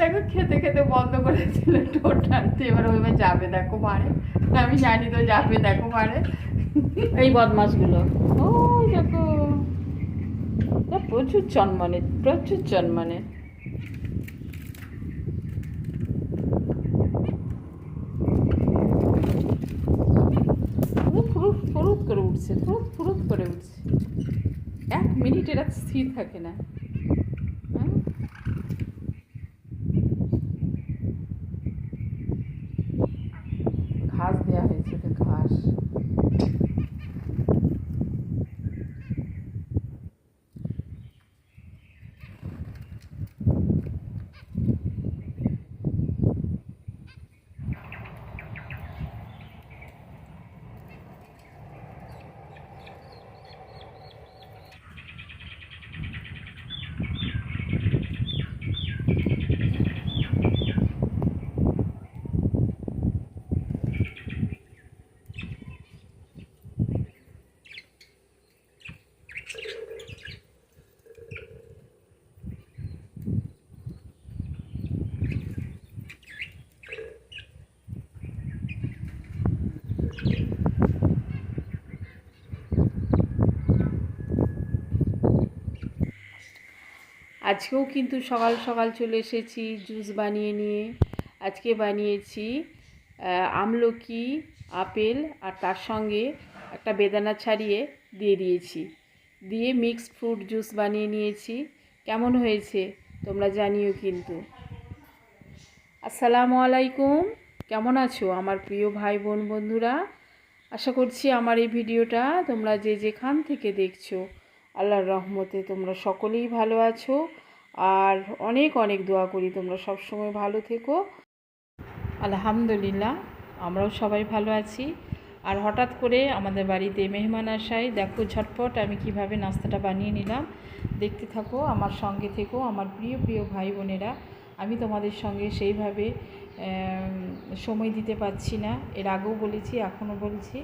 দেখো খেতে খেতে বন্ধ করেছিল ঠোঁট টানতে, এবার ওইবার যাবে দেখো পারে, আমি জানি তো যাবে দেখো পারে এই বদমাশগুলো। ওই দেখো প্রচুর চনমনে, প্রচুর চনমনে। ফুরুত ফুরুত করে উঠছে, ফুরুত ফুরুত করে উঠছে। 1 মিনিট এরা স্থির থাকে না। ঘাস দেওয়া হয়েছে, ওদের ঘাস। আজকেও কিন্তু সকাল সকাল চলে এসেছি জুস বানিয়ে নিয়ে। আজকে বানিয়েছি আমলকি, আপেল আর তার সঙ্গে একটা বেদানা ছাড়িয়ে দিয়ে দিয়েছি, দিয়ে মিক্স ফ্রুট জুস বানিয়ে নিয়েছি। কেমন হয়েছে তোমরা জানিও কিন্তু। আসসালামু আলাইকুম, কেমন আছো আমার প্রিয় ভাই বোন বন্ধুরা? আশা করছি আমার এই ভিডিওটা তোমরা যে যেখান থেকে দেখছো আল্লাহর রহমতে তোমরা সকলেই ভালো আছো, আর অনেক অনেক দোয়া করি তোমরা সবসময় ভালো থেকো। আলহামদুলিল্লাহ আমরাও সবাই ভালো আছি। আর হঠাৎ করে আমাদের বাড়িতে মেহমান আসায় দেখো ঝটপট আমি কিভাবে নাস্তাটা বানিয়ে নিলাম। দেখতে থাকো, আমার সঙ্গে থেকো আমার প্রিয় প্রিয় ভাই বোনেরা। আমি তোমাদের সঙ্গে সেইভাবে সময় দিতে পারছি না, এর আগেও বলেছি এখনও বলছি।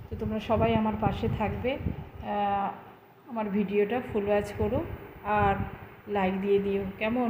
তো তোমরা সবাই আমার পাশে থাকবে, আমার ভিডিওটা ফুল ওয়াচ করো আর লাইক দিয়ে দিও, কেমন?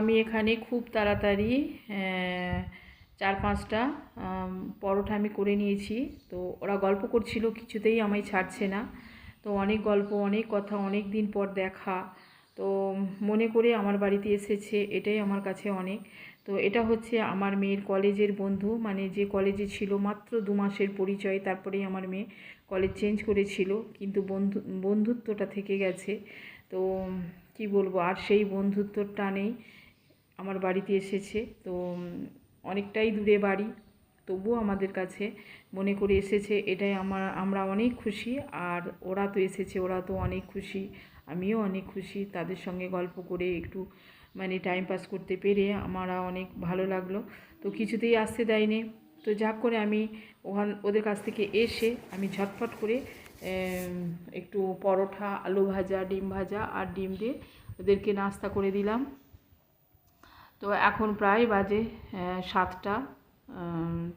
আমি এখানে খুব তাড়াতাড়ি 4-5টা পরোটা আমি করে নিয়েছি। তো ওরা গল্প করছিল, কিছুতেই আমায় ছাড়ছে না। তো অনেক গল্প, অনেক কথা, অনেক দিন পর দেখা, তো মনে করে আমার বাড়িতে এসেছে, এটাই আমার কাছে অনেক। তো এটা হচ্ছে আমার মেয়ের কলেজের বন্ধু, মানে যে কলেজে ছিল মাত্র 2 মাসের পরিচয়, তারপরেই আমার মেয়ে কলেজ চেঞ্জ করেছিল, কিন্তু বন্ধুত্বটা থেকে গেছে। তো কি বলবো, আর সেই বন্ধুত্বর টানেই আমার বাড়িতে এসেছে। তো অনেকটাই দূরে বাড়ি, তবুও আমাদের কাছে মনে করে এসেছে, এটাই আমরা অনেক খুশি। আর ওরা তো এসেছে, ওরা তো অনেক খুশি, আমিও অনেক খুশি। তাদের সঙ্গে গল্প করে একটু মানে টাইম পাস করতে পেরে আমরা অনেক ভালো লাগলো। তো কিছুতেই আসতে দেয়নি। তো যাক করে আমি ওদের কাছ থেকে এসে আমি ঝটফট করে একটু পরোটা, আলু ভাজা, ডিম ভাজা আর ডিম দিয়ে ওদেরকে নাস্তা করে দিলাম। তো এখন প্রায় বাজে 7টা।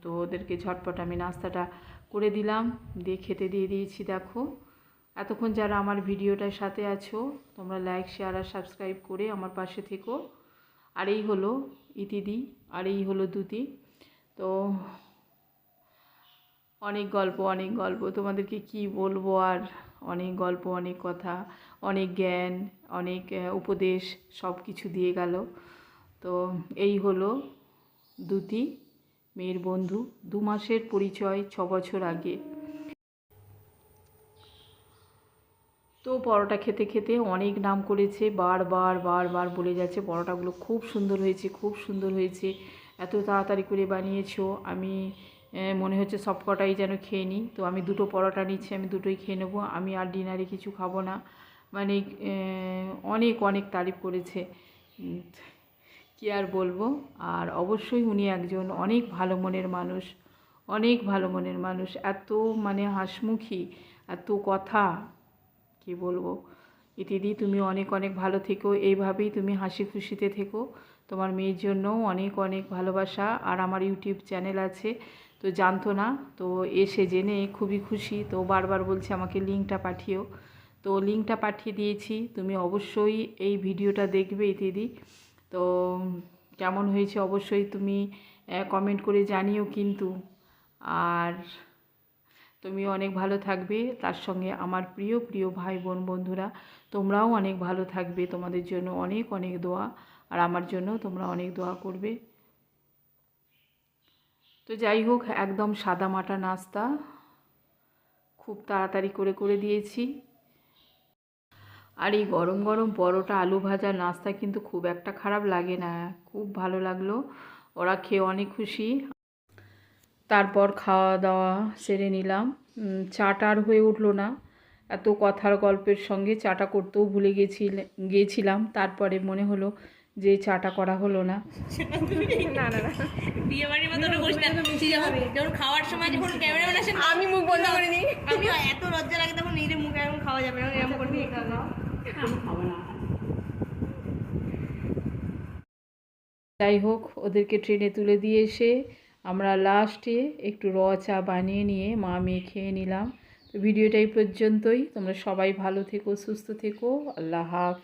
তো ওদেরকে ঝটপট আমি নাস্তাটা করে দিলাম, দিয়ে খেতে দিয়ে দিয়েছি। দেখো, এতক্ষণ যারা আমার ভিডিওটার সাথে আছো, তোমরা লাইক, শেয়ার আর সাবস্ক্রাইব করে আমার পাশে থেকো। আর এই হলো ইতিদি, আর এই হলো দুতি। তো অনেক গল্প তোমাদেরকে কি বলবো, আর অনেক গল্প, অনেক কথা, অনেক জ্ঞান, অনেক উপদেশ সব কিছু দিয়ে গেল। তো এই হলো দুতি, মেয়ের বন্ধু, 2 মাসের পরিচয়, 6 বছর আগে। তো পরোটা খেতে খেতে অনেক নাম করেছে, বারবার বলে যাচ্ছে পরোটাগুলো খুব সুন্দর হয়েছে, খুব সুন্দর হয়েছে, এত তাড়াতাড়ি করে বানিয়েছো। আমি মনে হচ্ছে সব কটাই যেন খেয়ে নিই। তো আমি 2টো পরোটা নিচ্ছি, আমি 2টোই খেয়ে নেবো, আমি আর ডিনারে কিছু খাবো না। মানে অনেক তারিফ করেছে, কি আর বলবো। আর অবশ্যই উনি একজন অনেক ভালো মনের মানুষ, অনেক ভালো মনের মানুষ, এত মানে হাসিমুখী, এত কথা, কি বলবো। ইতিদি, তুমি অনেক ভালো থেকো, এইভাবেই তুমি হাসি খুশিতে থেকো। তোমার মেয়ের জন্যও অনেক ভালোবাসা। আর আমার ইউটিউব চ্যানেল আছে, তো জানতো না, তো এসে জেনে খুবই খুশি। তো বারবার বলছে আমাকে লিঙ্কটা পাঠিও, তো লিঙ্কটা পাঠিয়ে দিয়েছি। তুমি অবশ্যই এই ভিডিওটা দেখবে ইতিদি। তো কেমন হয়েছে অবশ্যই তুমি কমেন্ট করে জানিও কিন্তু। আর তুমি অনেক ভালো থাকবে, তার সঙ্গে আমার প্রিয় ভাই বোন বন্ধুরা, তোমরাও অনেক ভালো থাকবে। তোমাদের জন্য অনেক দোয়া, আর আমার জন্য তোমরা অনেক দোয়া করবে। তো যাই হোক, একদম সাদামাটা নাস্তা, খুব তাড়াতাড়ি করে দিয়েছি। আর এই গরম পরোটা, আলু ভাজা নাস্তা কিন্তু খুব একটা খারাপ লাগে না, খুব ভালো লাগলো। ওরা খেয়ে অনেক খুশি। তারপর খাওয়া দাওয়া সেরে নিলাম। চাটা আর হয়ে উঠলো না, এত কথার গল্পের সঙ্গে চাটা করতেও ভুলে গিয়েছিলাম। তারপরে মনে হলো যে চাটা করা হলো না। বিয়ে বাড়ির মতো যখন খাওয়ার সময় যখন ক্যামেরাম্যান আসেন, আমি মুখ বন্ধ করে নিই। আমি এত লজ্জা লাগে তখন নিজের মুখে এখন খাওয়া যাবে না, এরকম করে নিয়ে খাওয়া। যাই হোক, ওদেরকে ট্রেনে তুলে দিয়ে এসে আমরা লাস্টে একটু চা বানিয়ে নিয়ে মা মেয়ে খেয়ে নিলাম। তো ভিডিওটা এই পর্যন্তই। তোমরা সবাই ভালো থেকো, সুস্থ থেকো। আল্লাহ হাফেজ।